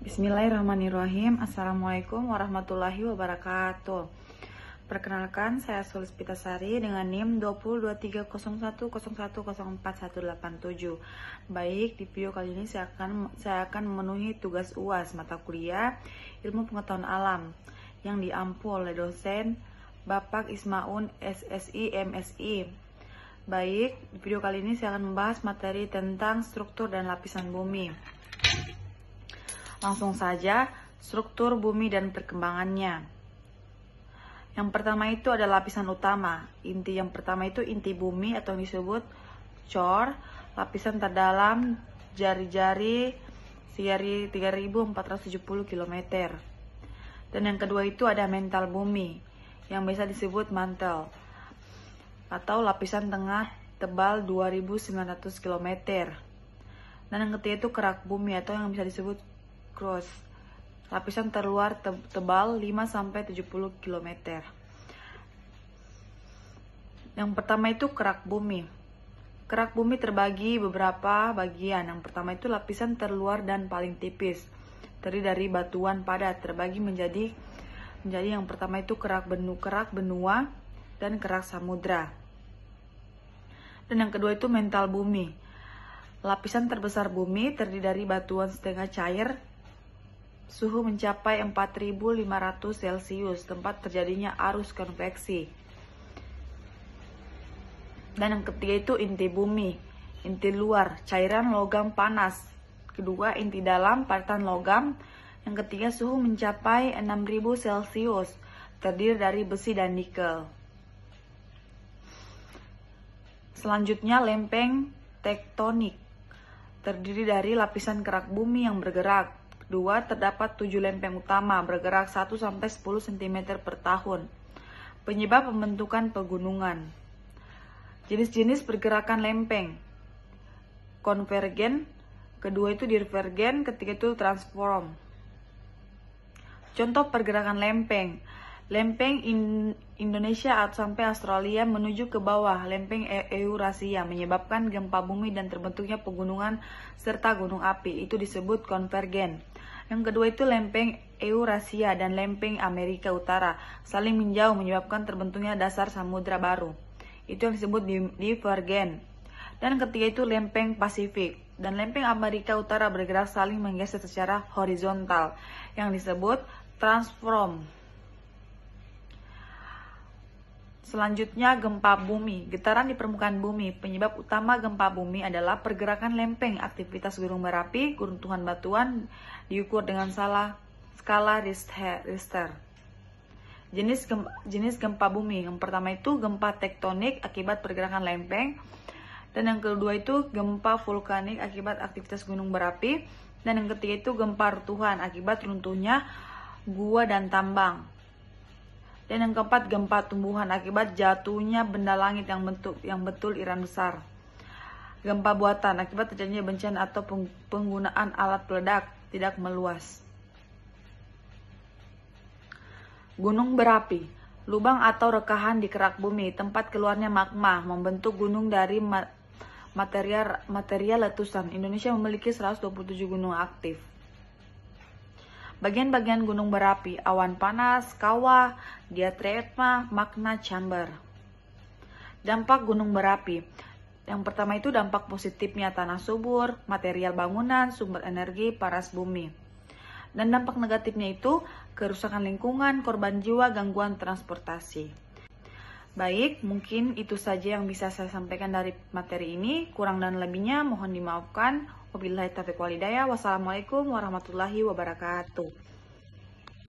Bismillahirrahmanirrahim. Assalamualaikum warahmatullahi wabarakatuh. Perkenalkan, saya Sulis Pitasari dengan NIM 20230101041187. Baik, di video kali ini saya akan memenuhi tugas UAS mata kuliah Ilmu Pengetahuan Alam yang diampu oleh dosen Bapak Ismaun SSI MSI. Baik, di video kali ini saya akan membahas materi tentang struktur dan lapisan bumi. Langsung saja, struktur bumi dan perkembangannya. Yang pertama itu adalah lapisan utama. Inti yang pertama itu inti bumi atau yang disebut core, lapisan terdalam jari-jari 3470 km. Dan yang kedua itu ada mantel bumi, yang biasa disebut mantel, atau lapisan tengah tebal 2900 km. Dan yang ketiga itu kerak bumi atau yang bisa disebut cross, lapisan terluar tebal 5-70 km. Yang pertama itu kerak bumi. Kerak bumi terbagi beberapa bagian. Yang pertama itu lapisan terluar dan paling tipis, terdiri dari batuan padat, terbagi menjadi yang pertama itu kerak benua dan kerak samudra. Dan yang kedua itu mantel bumi. Lapisan terbesar bumi terdiri dari batuan setengah cair, suhu mencapai 4500 Celcius, tempat terjadinya arus konveksi. Dan yang ketiga itu inti bumi, inti luar, cairan logam panas. Kedua, inti dalam, padatan logam. Yang ketiga, suhu mencapai 6000 Celcius, terdiri dari besi dan nikel. Selanjutnya, lempeng tektonik, terdiri dari lapisan kerak bumi yang bergerak. Kedua, terdapat 7 lempeng utama bergerak 1-10 cm per tahun. Penyebab pembentukan pegunungan. Jenis-jenis pergerakan lempeng. Konvergen, kedua itu divergen, ketiga itu transform. Contoh pergerakan lempeng. Lempeng Indonesia sampai Australia menuju ke bawah lempeng Eurasia menyebabkan gempa bumi dan terbentuknya pegunungan serta gunung api. Itu disebut konvergen. Yang kedua itu lempeng Eurasia dan lempeng Amerika Utara saling menjauh menyebabkan terbentuknya dasar samudra baru. Itu yang disebut divergen. Dan ketiga itu lempeng Pasifik dan lempeng Amerika Utara bergerak saling menggeser secara horizontal yang disebut transform. Selanjutnya gempa bumi, getaran di permukaan bumi. Penyebab utama gempa bumi adalah pergerakan lempeng, aktivitas gunung berapi, runtuhan batuan diukur dengan skala Richter. Jenis gempa bumi, yang pertama itu gempa tektonik akibat pergerakan lempeng, dan yang kedua itu gempa vulkanik akibat aktivitas gunung berapi, dan yang ketiga itu gempa runtuhan akibat runtuhnya gua dan tambang. Dan yang keempat, gempa tumbuhan akibat jatuhnya benda langit yang betul iran besar. Gempa buatan akibat terjadinya bencana atau penggunaan alat peledak tidak meluas. Gunung berapi, lubang atau rekahan di kerak bumi, tempat keluarnya magma membentuk gunung dari material letusan. Indonesia memiliki 127 gunung aktif. Bagian-bagian gunung berapi, awan panas, kawah, diatrema, magma chamber. Dampak gunung berapi. Yang pertama itu dampak positifnya tanah subur, material bangunan, sumber energi, paras bumi. Dan dampak negatifnya itu kerusakan lingkungan, korban jiwa, gangguan transportasi. Baik, mungkin itu saja yang bisa saya sampaikan dari materi ini. Kurang dan lebihnya mohon dimaafkan. Wabillahi taufiq wal hidayah. Wassalamualaikum warahmatullahi wabarakatuh.